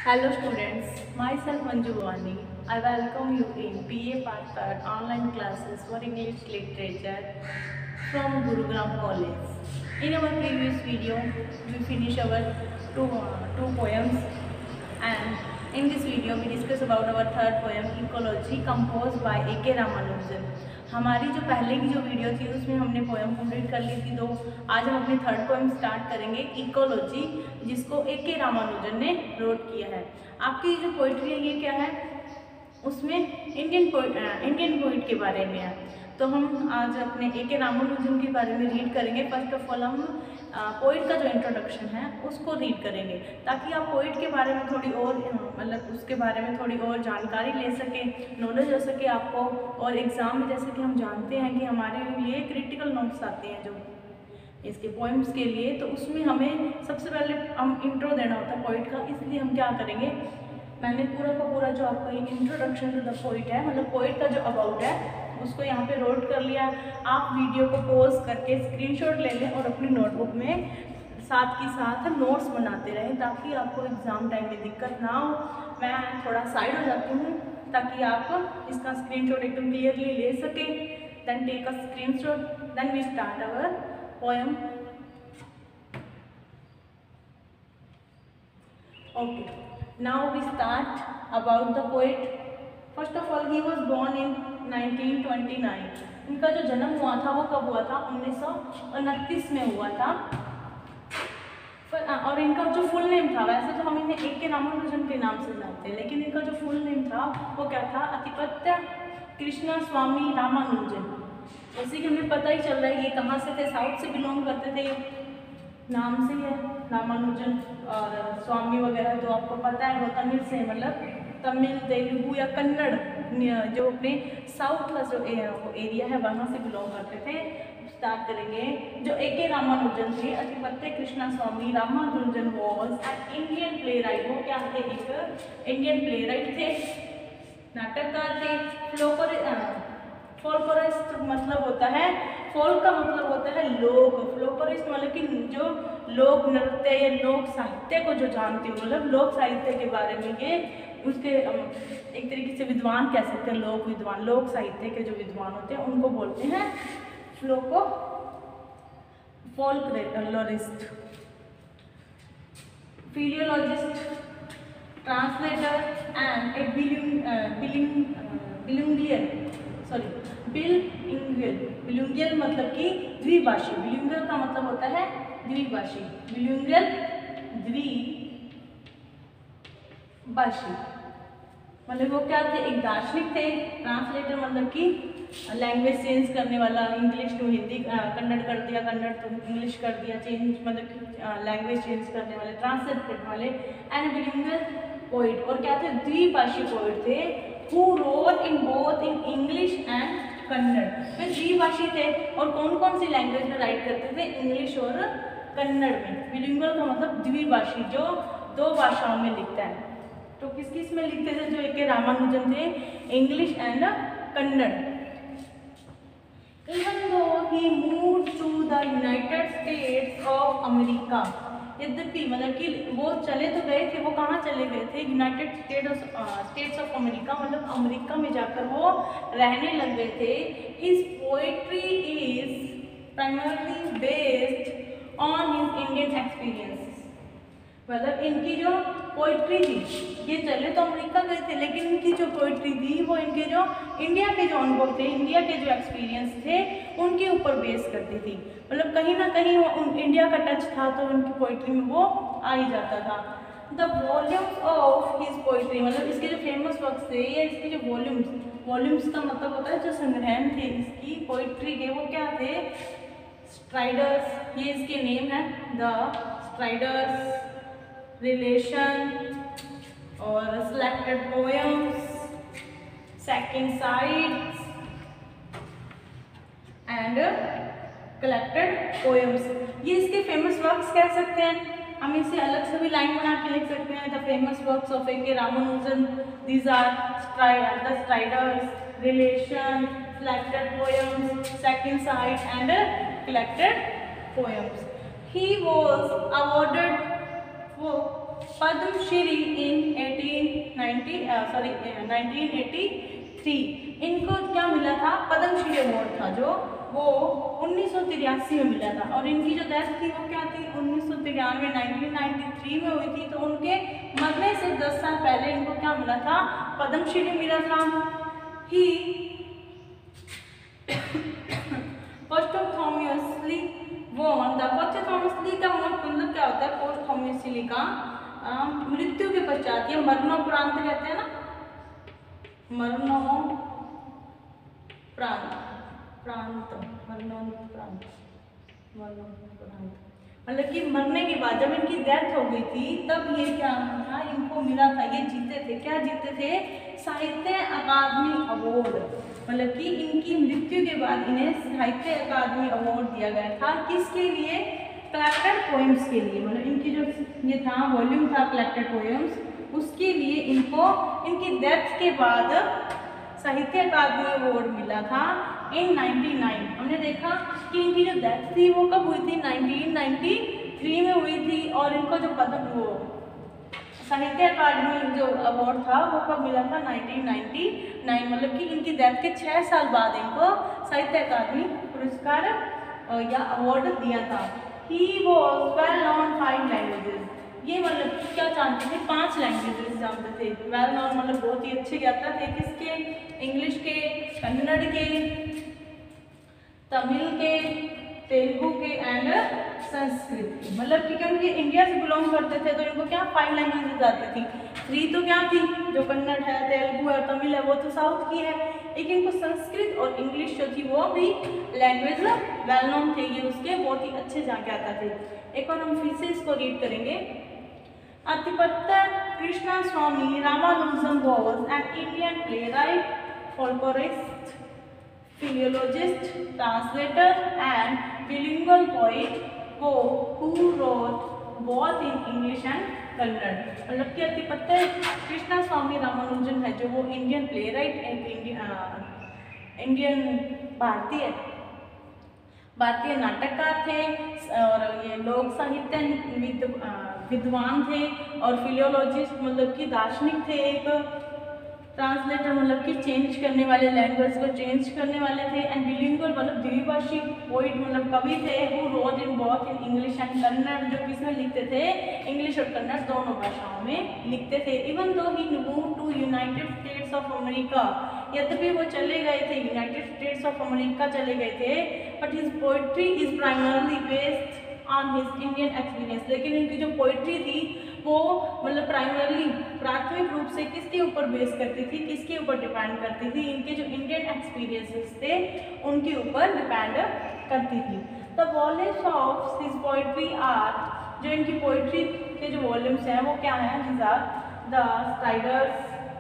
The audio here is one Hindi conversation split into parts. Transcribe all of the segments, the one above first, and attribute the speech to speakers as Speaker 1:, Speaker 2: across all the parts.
Speaker 1: Hello students, myself Manju Bhavani. I welcome you in BA Part 3rd online classes for English Literature from Gurugram College. In our previous video, we finished our two poems, and in this video we discuss about our third poem Ecology composed by A.K. Ramanujan. हमारी जो पहले की जो वीडियो थी उसमें हमने पोएम कंप्लीट कर ली थी दो। आज हम अपनी थर्ड पोएम स्टार्ट करेंगे इकोलॉजी, जिसको ए.के. रामानुजन ने रोट किया है। आपकी जो पोइट्री है ये क्या है, उसमें इंडियन पोइट के बारे में है। तो हम आज अपने ए.के. रामानुजन के बारे में रीड करेंगे। फर्स्ट ऑफ ऑल हम पोइट का जो इंट्रोडक्शन है उसको रीड करेंगे, ताकि आप पोइट के बारे में थोड़ी और मतलब उसके बारे में थोड़ी और जानकारी ले सकें, नॉलेज हो सके आपको। और एग्ज़ाम में जैसे कि हम जानते हैं कि हमारे लिए क्रिटिकल नोट्स आते हैं जो इसके पोइम्स के लिए, तो उसमें हमें सबसे पहले हम इंट्रो देना होता है पोइट का। इसलिए हम क्या करेंगे, मैंने पूरा का पूरा जो आपका इंट्रोडक्शन टू द पोइट है, मतलब पोइट का जो अबाउट है उसको यहाँ पे नोट कर लिया। आप वीडियो को पॉज करके स्क्रीनशॉट ले लें और अपनी नोटबुक में साथ के साथ नोट्स बनाते रहें, ताकि आपको एग्ज़ाम टाइम में दिक्कत ना हो। मैं थोड़ा साइड हो जाती हूँ ताकि आप इसका स्क्रीनशॉट एकदम क्लियरली ले सकें। Then take a screenshot, then we start our poem. Okay, now we start about the poet. First of all, he was born in 1929. इनका जो जन्म हुआ था वो कब हुआ था, 1929 में हुआ था। और इनका जो फुल नेम था, वैसे तो हम इन्हें ए.के. रामानुजन के नाम से जानते हैं, लेकिन इनका जो फुल नेम था वो क्या था, अतिपत्य कृष्णा स्वामी रामानुजन। जैसे कि हमें पता ही चल रहा है ये कहाँ से थे, साउथ से बिलोंग करते थे, नाम से है रामानुजन। और स्वामी वगैरह तो आपको पता है वो तमिल से, मतलब तमिल तेलुगु या कन्नड़, जो अपने साउथ का जो एरिया है वहाँ से बिलोंग करते थे। स्टार्ट करेंगे। जो ए.के. रामानुजन थे, Attipate Krishna Swami Ramanujan was an Indian playwright. वो क्या थे, एक इंडियन प्ले राइट थे, नाटककार थे। फोल्कलोरिस्ट मतलब होता है, फोल्क का मतलब होता है लोक, फ्लोकलिस्ट मतलब कि जो लोक नृत्य या लोक साहित्य को जो जानते हो, मतलब लोक साहित्य के बारे में ये उसके एक तरीके से विद्वान कह सकते हैं, लोक विद्वान। लोक साहित्य के जो विद्वान होते हैं उनको बोलते हैं फोल्कलोरिस्ट। फिलियोलॉजिस्ट, ट्रांसलेटर एंड ए बिलिंगुअल मतलब कि द्विभाषी। बिलिंगुअल का मतलब होता है द्विभाषी, बिलिंगुअल द्विभाषी मतलब वो क्या थे, एक दार्शनिक थे। ट्रांसलेटर मतलब कि लैंग्वेज चेंज करने वाला, इंग्लिश टू हिंदी, कन्नड़ कर दिया, कन्नड़ टू इंग्लिश कर दिया, चेंज मतलब कि लैंग्वेज चेंज करने वाले, ट्रांसलेट करने वाले। एंड बिलिंगुअल पोइट, और क्या थे, द्विभाषी पोइट थे, who wrote in both in English and Kannada. वे द्विभाषी थे और कौन कौन सी लैंग्वेज में राइट करते थे, इंग्लिश और कन्नड़ में। बिलिंगुअल का मतलब द्विभाषी, जो दो भाषाओं में लिखता है। तो किस किस में लिखते थे जो ए.के. रामानुजन थे, English and Kannada. Even though he moved to the United States of America, यद्यपि मतलब कि वो चले तो गए थे, वो कहाँ चले गए थे, यूनाइटेड स्टेट्स ऑफ अमेरिका, मतलब अमेरिका में जाकर वो रहने लग गए थे। His poetry is primarily based on his Indian experience. मतलब इनकी जो पोइट्री थी, ये चले तो अमेरिका गए थे, लेकिन इनकी जो पोइट्री थी वो इनके जो इंडिया के जो अनुभव थे, इंडिया के जो एक्सपीरियंस थे उनके ऊपर बेस करती थी। मतलब कहीं ना कहीं वो इंडिया का टच था, तो उनकी पोइट्री में वो आ ही जाता था। The volumes of his poetry, मतलब इसके जो फेमस वर्क्स थे या इसके जो वॉल्यूम्स का मतलब होता है जो संग्रह थे इसकी पोइट्री के, वो क्या थे, स्ट्राइडर्स, ये इसके नेम है, द स्ट्राइडर्स, रिलेशन और selected poems, second sides and collected poems, ये इसके फेमस वर्क्स कह सकते हैं। हम इसे अलग से भी लाइन बना के लिख सकते हैं। The famous works of A K. Ramanujan, these are the striders, relation, selected poems, second sight and collected poems. He was awarded Padma Shri in 1983। इनको क्या मिला था? पद्मश्री अवार्ड था जो वो 1983 में मिला था। और इनकी जो डेथ थी वो क्या थी? 1993 में हुई थी। तो उनके मरने से 10 साल पहले इनको क्या मिला था? पद्मश्री मिला था। ही पोस्टोथोमियसली वॉन द पोस्टोथोमियसली का मतलब क्या होता है? पोस्टोथोमियसली का मृत्यु के पश्चात, ये मरणोपरांत कहते हैं ना, मरणोपरांत मतलब कि मरने के बाद जब इनकी डेथ हो गई थी तब ये क्या था? इनको मिला था, ये जीते थे। क्या जीते थे? साहित्य अकादमी अवार्ड। मतलब कि इनकी मृत्यु के बाद इन्हें साहित्य अकादमी अवार्ड दिया गया था। किसके लिए? कलेक्टेड पोएम्स के लिए। मतलब इनकी जो ये था वॉल्यूम था कलेक्टेड पोएम्स, उसके लिए इनको इनकी डेथ के बाद साहित्य अकादमी अवार्ड मिला था इन 99। हमने देखा कि इनकी जो डेथ थी वो कब हुई थी? 1993 में हुई थी। और इनको जो साहित्य अकादमी जो अवार्ड था वो कब मिला था? 1999। मतलब कि इनकी डेथ के 6 साल बाद इनको साहित्य अकादमी पुरस्कार या अवार्ड दिया था। He was well known 5 languages. ये मतलब क्या जानते थे? 5 लैंग्वेजेस जानते थे। वेल नोन मतलब बहुत ही अच्छे ज्ञाता थे। किसके? इंग्लिश के, कन्नड़ के, तमिल के, तेलुगु के एंड संस्कृत। मतलब कि क्योंकि इंडिया से बिलोंग करते थे तो इनको क्या 5 लैंग्वेजेस आती थी। 3 तो क्या थी? जो कन्नड़ है, तेलुगु है, तमिल है, वो तो साउथ की है। लेकिन इनको संस्कृत और इंग्लिश जो थी वो भी लैंग्वेज वेल नोन थे। ये उसके बहुत ही अच्छे जाके आता थे। एक और हम फिर से इसको रीड करेंगे। Attipate Krishna Swami Ramanujan was an Indian playwright, folklorist, philologist, translator and bilingual poet who wrote both in English and Kannada. मतलब कि अतिपत्तर कृष्णा स्वामी रामानुजन है जो वो इंडियन प्लेराइट एंड इंडियन भारतीय नाटककार थे और ये लोक साहित्य विद्वान थे और फिलियोलॉजिस्ट मतलब कि दार्शनिक थे। एक ट्रांसलेटर मतलब कि चेंज करने वाले, लैंग्वेज को चेंज करने वाले थे। एंड बिलिंगुअल मतलब द्विभाषी पोइट मतलब कवि थे। Who wrote in both in English and Kannada, जो किसमें लिखते थे? इंग्लिश और कन्नड़ दोनों भाषाओं में लिखते थे। Even though he move to United States of America, यद्यपि वो चले गए थे यूनाइटेड स्टेट्स ऑफ अमेरिका चले गए थे, but his poetry is primarily based on his Indian experience. लेकिन इनकी जो पोइट्री थी वो मतलब प्राइमरली प्राथमिक रूप से किसके ऊपर बेस करती थी? किसके ऊपर डिपेंड करती थी? इनके जो इंडियन एक्सपीरियंसेस थे उनके ऊपर डिपेंड करती थी। The volumes of his poetry are, जो इनकी पोइट्री के जो वॉल्यूम्स हैं वो क्या हैं? These are the striders,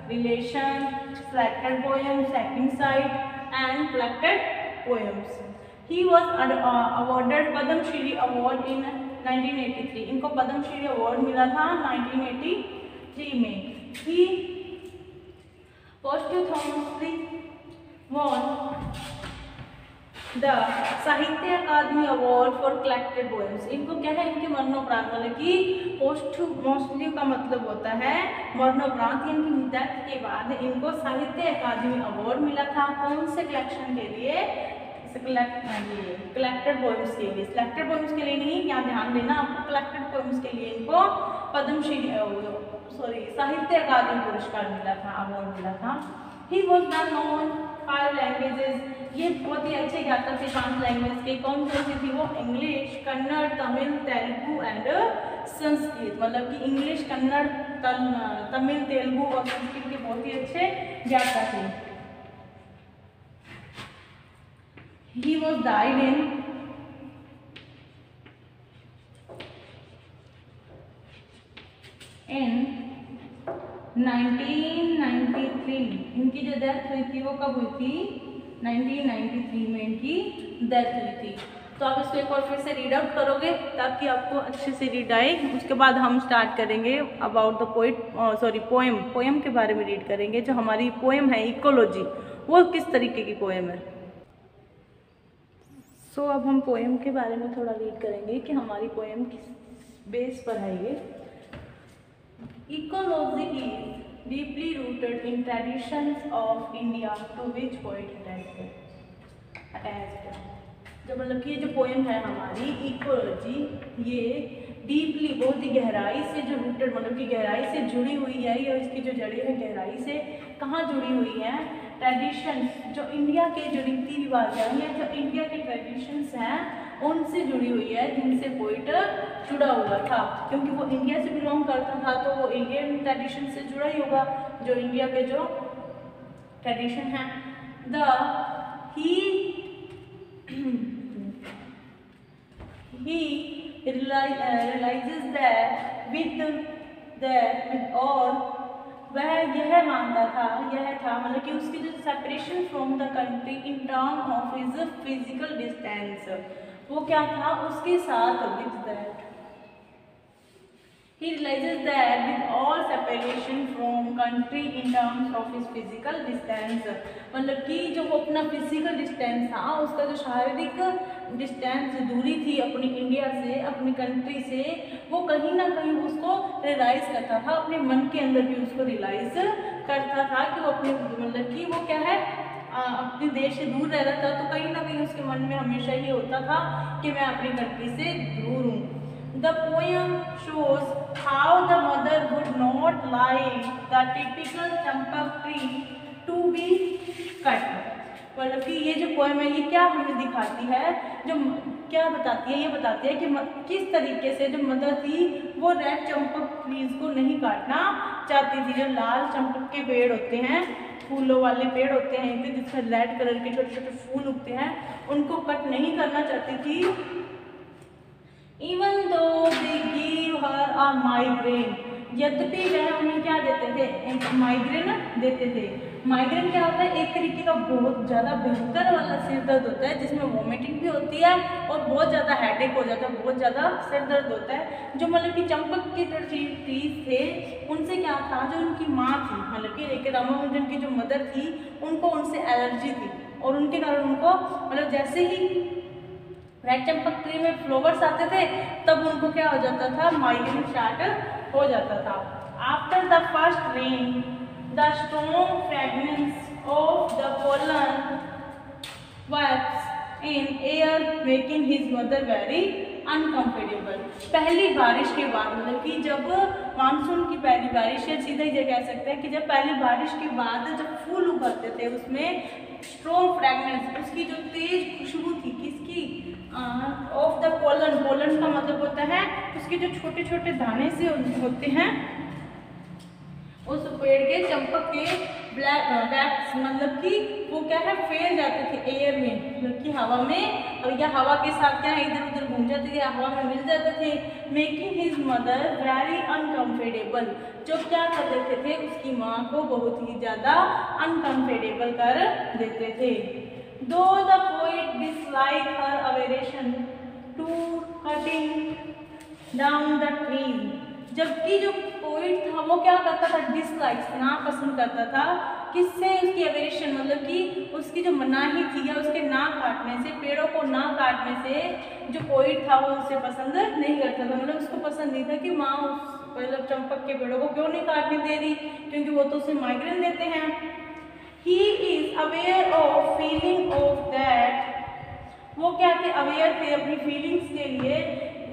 Speaker 1: relation, selected poems, second sight and collected poems. He was awarded Padma Shri award in 1983। इनको पद्मश्री अवार्ड मिला था 1983 में। He posthumously won the साहित्य अकादमी अवार्ड फॉर कलेक्टेड पोएम्स। इनको क्या है? इनके मरणोपरांत, मतलब कि पोस्टहुमसली का मतलब होता है मरणोपरांत। इनकी डेथ के बाद इनको साहित्य अकादमी अवार्ड मिला था। कौन से कलेक्शन के लिए? कलेक्टेड पोएम्स के लिए। सिलेक्टेड पोएम्स के लिए नहीं, यहाँ ध्यान देना आपको, कलेक्टेड पोएम्स के लिए इनको साहित्य अकादमी पुरस्कार मिला था, अवार्ड मिला था। He was well known 5 languages. ये बहुत ही अच्छे गाता थे 5 लैंग्वेज के। कौन कौन सी थी वो? English, Kannada, Tamil, Telugu and Sanskrit. मतलब कि इंग्लिश, कन्नड़, तमिल, तेलुगु और संस्कृत के बहुत ही अच्छे गाता थे। He was died in 1993। इनकी जो डेथ हुई थी वो कब हुई थी? 1993 में इनकी डेथ हुई थी। तो आप इसको एक और फिर से रीड आउट करोगे ताकि आपको अच्छे से रीड आए। उसके बाद हम स्टार्ट करेंगे अबाउट द पोएम के बारे में रीड करेंगे। जो हमारी पोएम है इकोलॉजी, वो किस तरीके की पोएम है। सो अब हम पोएम के बारे में थोड़ा रीड करेंगे कि हमारी पोएम किस बेस पर है। ये Ecology is deeply rooted in traditions of India to which poet attached. जब मतलब कि ये जो पोएम है हमारी इकोलॉजी, ये डीपली बहुत ही गहराई से जो रूटेड मतलब कि गहराई से जुड़ी हुई है, या इसकी जो जड़ें हैं गहराई से कहाँ जुड़ी हुई हैं, ट्रेडिशंस, जो इंडिया के जो रीति रिवाज हैं या जो इंडिया के ट्रेडिशंस हैं उनसे जुड़ी हुई है, जिनसे पोइट जुड़ा हुआ था, क्योंकि वो इंडिया से बिलोंग करता था तो वो इंडियन ट्रेडिशन से जुड़ा ही होगा, जो इंडिया के जो ट्रेडिशन है। He realizes that with all, वह यह मानता था, यह था मतलब कि उसकी जो separation from the country in term of his physical distance, वो क्या था उसके साथ with that he realizes that with all separation from country in terms of his physical distance, मतलब कि जो वो अपना फिजिकल डिस्टेंस था, उसका जो शारीरिक डिस्टेंस दूरी थी अपनी इंडिया से, अपनी कंट्री से, वो कहीं ना कहीं उसको रियलाइज करता था, अपने मन के अंदर भी उसको रियलाइज करता था कि वो अपने मतलब कि वो क्या है अपने देश से दूर रह रहा था, तो कहीं ना कहीं उसके मन में हमेशा ये होता था कि मैं अपनी कंट्री से दूर हूँ। The poem shows how the mother would not like the typical champak tree to be cut. मतलब कि ये जो पोएम है ये क्या हमें दिखाती है, जो क्या बताती है, ये बताती है कि किस तरीके से जो मदर थी वो रेड चंपक ट्रीज को नहीं काटना चाहती थी। जो लाल चंपक के पेड़ होते हैं, फूलों वाले पेड़ होते हैं जिसमें रेड कलर के छोटे छोटे फूल उगते हैं, उनको कट नहीं करना चाहती थी। Even though they give her a migraine, यद्यपि वह उन्हें क्या देते थे, एक माइग्रेन देते थे। माइग्रेन क्या होता है, एक तरीके का बहुत ज़्यादा भयंकर वाला सिर दर्द होता है, जिसमें वॉमिटिंग भी होती है और बहुत ज़्यादा हेडेक हो जाता है, बहुत ज़्यादा सिर दर्द होता है। जो मतलब कि चंपक के जो ट्रीज थे उनसे क्या था, जो उनकी माँ थी मतलब कि रेखे रामानुजन की जो मदर थी उनको उनसे एलर्जी थी, और उनके कारण उनको मतलब जैसे ही रेड चंपक ट्री में फ्लावर्स आते थे तब उनको क्या हो जाता था, माइग्रेन स्टार्ट हो जाता था। After the first rain the strong fragrance of the pollen wafts in air making his mother very uncomfortable. पहली बारिश के बाद मतलब कि जब मानसून की पहली बारिश, या सीधा ही कह सकते हैं कि जब पहली बारिश के बाद जब फूल उभरते थे उसमें स्ट्रॉन्ग फ्रेगनेंस, उसकी जो तेज खुशबू थी किसकी, ऑफ द पोलन, पोलन का मतलब होता है उसके जो छोटे छोटे दाने से होते हैं उस पेड़ के चंपक के ब्लैक वैक्स मतलब कि वो क्या है फैल जाते थे एयर में, मतलब कि हवा में, और या हवा के साथ क्या है इधर उधर घूम जाते थे, हवा में मिल जाते थे। Making his mother very uncomfortable, जो क्या कर देते थे उसकी माँ को बहुत ही ज़्यादा अनकंफर्टेबल कर देते थे। Though the poet dislike her aversion to cutting down the trees, जबकि जो पोइट था वो क्या करता था, डिसलाइक्स ना पसंद करता था, किससे, उसकी एवेरेशन मतलब कि उसकी जो मनाही थी या उसके ना काटने से, पेड़ों को ना काटने से जो पोइट था वो उसे पसंद नहीं करता था, मतलब उसको पसंद नहीं था कि माँ मतलब चंपक के पेड़ों को क्यों नहीं काटने दे रही, क्योंकि वो तो उसे माइग्रेन देते हैं। He is aware of feeling of that, वो क्या थे, अवेयर थे अपनी फीलिंग्स के लिए।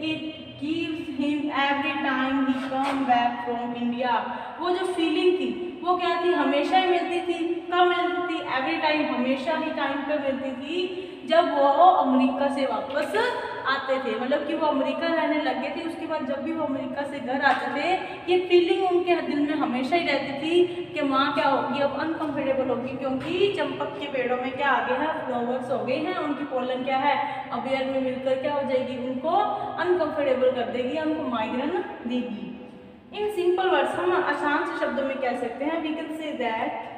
Speaker 1: It gives him every time he come back from India, वो जो फीलिंग थी वो क्या थी, हमेशा ही मिलती थी, कब मिलती थी, एवरी टाइम, हमेशा ही टाइम पे मिलती थी जब वो अमेरिका से वापस आते थे, मतलब कि वो अमेरिका रहने लग गए थे, उसके बाद जब भी वो अमेरिका से घर आते थे ये फीलिंग उनके दिल में हमेशा ही रहती थी कि माँ क्या होगी, अब अनकंफर्टेबल होगी, क्योंकि चंपक के पेड़ों में क्या आ गया है, फ्लावर्स हो गए हैं, उनकी पोलन क्या है अब एयर में मिलकर क्या हो जाएगी, उनको अनकंफर्टेबल कर देगी, उनको माइग्रेन देगी। इन सिंपल वर्ड्स हम आसान से शब्दों में कह सकते हैं, we can say that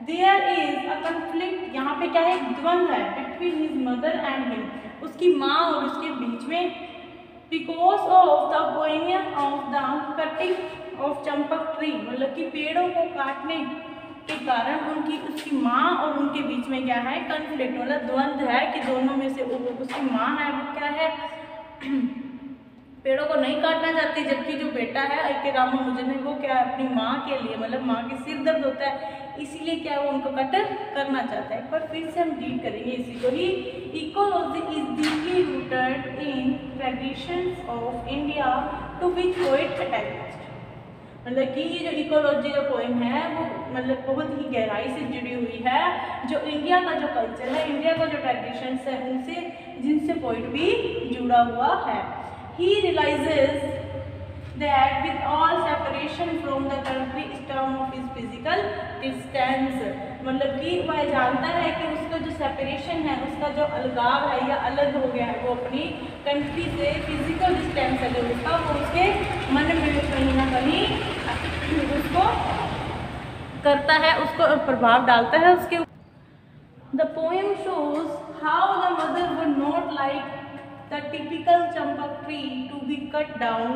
Speaker 1: there is a conflict, यहाँ पे क्या है, द्वंद्व है, between his mother and him, उसकी माँ और उसके बीच में, because of the going of the cutting of champak tree, मतलब कि पेड़ों को काटने के कारण उनकी उसकी माँ और उनके बीच में क्या है, कन्फ्लिक्ट मतलब द्वंद्व है कि दोनों में से उसकी माँ है वो क्या है पेड़ों को नहीं काटना चाहती, जबकि जो बेटा है आई.के. रामानुजन है वो क्या है अपनी माँ के लिए, मतलब माँ के सिर दर्द होता है इसीलिए क्या वो उनको कट करना चाहता है। पर फिर से हम रीड करेंगे इसी को ही। Ecology is deeply rooted in traditions of India to which poet attached. मतलब कि ये जो इकोलॉजी जो पोएम है वो मतलब बहुत ही गहराई से जुड़ी हुई है जो इंडिया का जो कल्चर है, इंडिया का जो ट्रेडिशंस है उनसे, जिनसे पोएट भी जुड़ा हुआ है। He realizes that with all separation from the country term of his physical distance, मतलब कि वह जानता है कि उसका जो सेपरेशन है, उसका जो अलगाव है या अलग हो गया है वो अपनी कंट्री से, फिजिकल डिस्टेंस है जो उसका, वो उसके मन में कहीं ना कहीं उसको करता है, उसको प्रभाव डालता है उसके। The poem shows how the mother would not like the typical champak tree to be cut down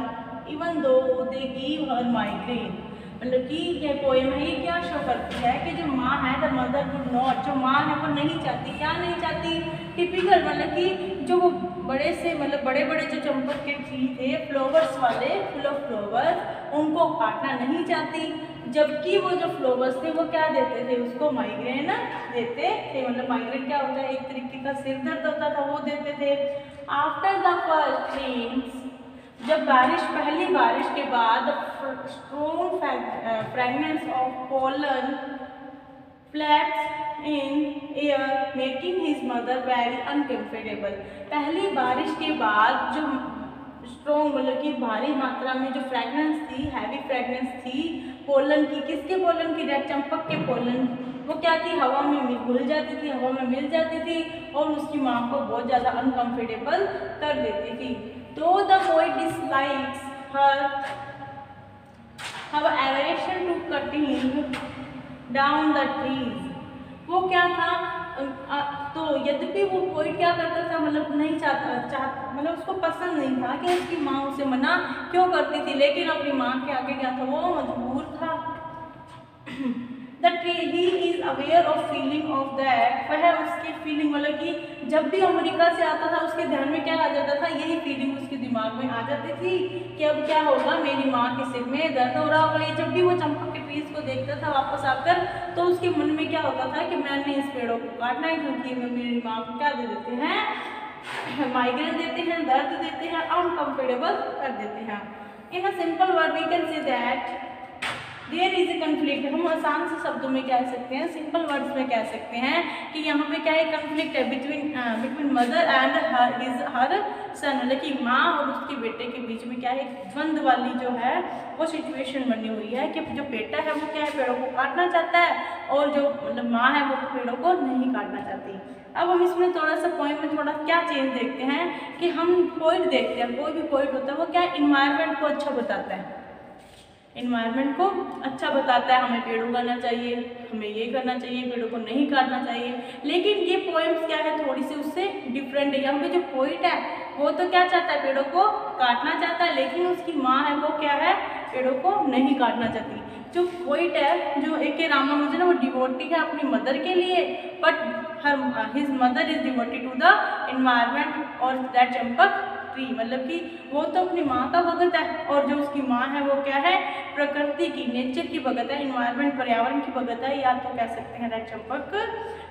Speaker 1: even though they give her migraine। मतलब कि ये पोएम है ये क्या शो करती है कि जो माँ है द मदर वुड नॉट, जो माँ है वो नहीं चाहती, क्या नहीं चाहती, टिपिकल मतलब कि जो वो बड़े से मतलब बड़े बड़े जो चंपक के ट्री थे फ्लावर्स वाले, फुल ऑफ फ्लावर्स, उनको काटना नहीं चाहती, जबकि वो जो फ्लावर्स थे वो क्या देते थे उसको, माइग्रेन देते थे। मतलब माइग्रेन क्या होता है, एक तरीके का सिर दर्द होता था, वो देते थे। आफ्टर द फर्स्ट रेन्स, जब बारिश, पहली बारिश के बाद, strong fragrance of pollen flats in air making his mother very uncomfortable. पहली बारिश के बाद जो स्ट्रॉन्ग मतलब कि भारी मात्रा में जो फ्रेगनेंस थी, हैवी फ्रेगनेंस थी पोलन की, किसके पोलन की, रेड चंपक के पोलन, वो क्या थी, हवा में घुल जाती थी, हवा में मिल जाती थी और उसकी माँ को बहुत ज़्यादा अनकंफर्टेबल कर देती थी। तो the poet dislikes her aversion to cutting down the trees. वो क्या था, तो यद्यपि वो पोएट क्या करता था, मतलब नहीं चाहता मतलब उसको पसंद नहीं था कि उसकी माँ उसे मना क्यों करती थी, लेकिन अपनी माँ के आगे क्या था, वो मजबूर था। That he is aware of feeling of that, वह उसकी फीलिंग मतलब कि जब भी अमेरिका से आता था उसके ध्यान में क्या आ जाता था, यही फीलिंग उसके दिमाग में आ जाती थी कि अब क्या होगा, मेरी माँ के सिर में दर्द हो रहा होगा। ये जब भी वो चंपक के ट्रीज को देखता था वापस आकर, तो उसके मन में क्या होता था कि मैंने इस पेड़ों को काटना है, क्योंकि मेरी माँ को क्या दे देते हैं, माइग्रेन देते हैं, दर्द देते हैं, अनकंफर्टेबल कर देते हैं। In a simple word we can say that there is a conflict. हम आसान से शब्दों में कह सकते हैं, सिंपल वर्ड्स में कह सकते हैं कि यहाँ पे क्या है, कन्फ्लिक्ट है बिटवीन मदर एंड हर सन, मतलब कि माँ और उसके बेटे के बीच में क्या है, द्वंद्व वाली जो है वो सिचुएशन बनी हुई है कि जो बेटा है वो क्या है, पेड़ों को काटना चाहता है और जो मतलब माँ है वो पेड़ों को नहीं काटना चाहती। अब हम इसमें थोड़ा सा पॉइंट में थोड़ा क्या चेंज देखते हैं कि हम पोइट देखते हैं, कोई भी पोइट होता है वो क्या इन्वायरमेंट को अच्छा बताता है, इन्वायरमेंट को अच्छा बताता है, हमें पेड़ उगाना चाहिए, हमें ये करना चाहिए, पेड़ों को नहीं काटना चाहिए। लेकिन ये पोएम्स क्या है, थोड़ी सी उससे डिफरेंट है। यहाँ पे जो पोइट है वो तो क्या चाहता है, पेड़ों को काटना चाहता है, लेकिन उसकी माँ है वो क्या है, पेड़ों को नहीं काटना चाहती। जो पोइट है, जो ए.के. रामानुजन है, वो डिवोटी है अपनी मदर के लिए, but his mother is devoted to the environment और दैट चंपक ट्री, मतलब कि वो तो अपनी माँ का भगत है और जो उसकी माँ है वो क्या है, प्रकृति की, नेचर की भगत है, इन्वायरमेंट पर्यावरण की भगत है, या तो कह सकते हैं दैट चंपक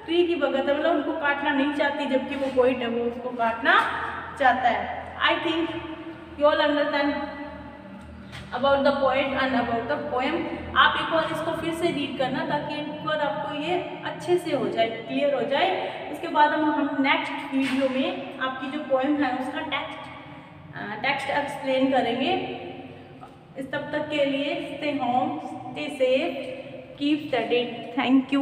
Speaker 1: ट्री की भगत है। मतलब उनको काटना नहीं चाहती, जबकि वो पोइट है वो उसको काटना चाहता है। I think you all understand about the poet and about the poem. आप एक बार इसको फिर से रीड करना ताकि एक बार आपको ये अच्छे से हो जाए, क्लियर हो जाए। उसके बाद हम नेक्स्ट वीडियो में आपकी जो पोएम है उसका टेक्स्ट एक्सप्लेन करेंगे। तब तक के लिए stay home, stay safe, keep studying. Thank you.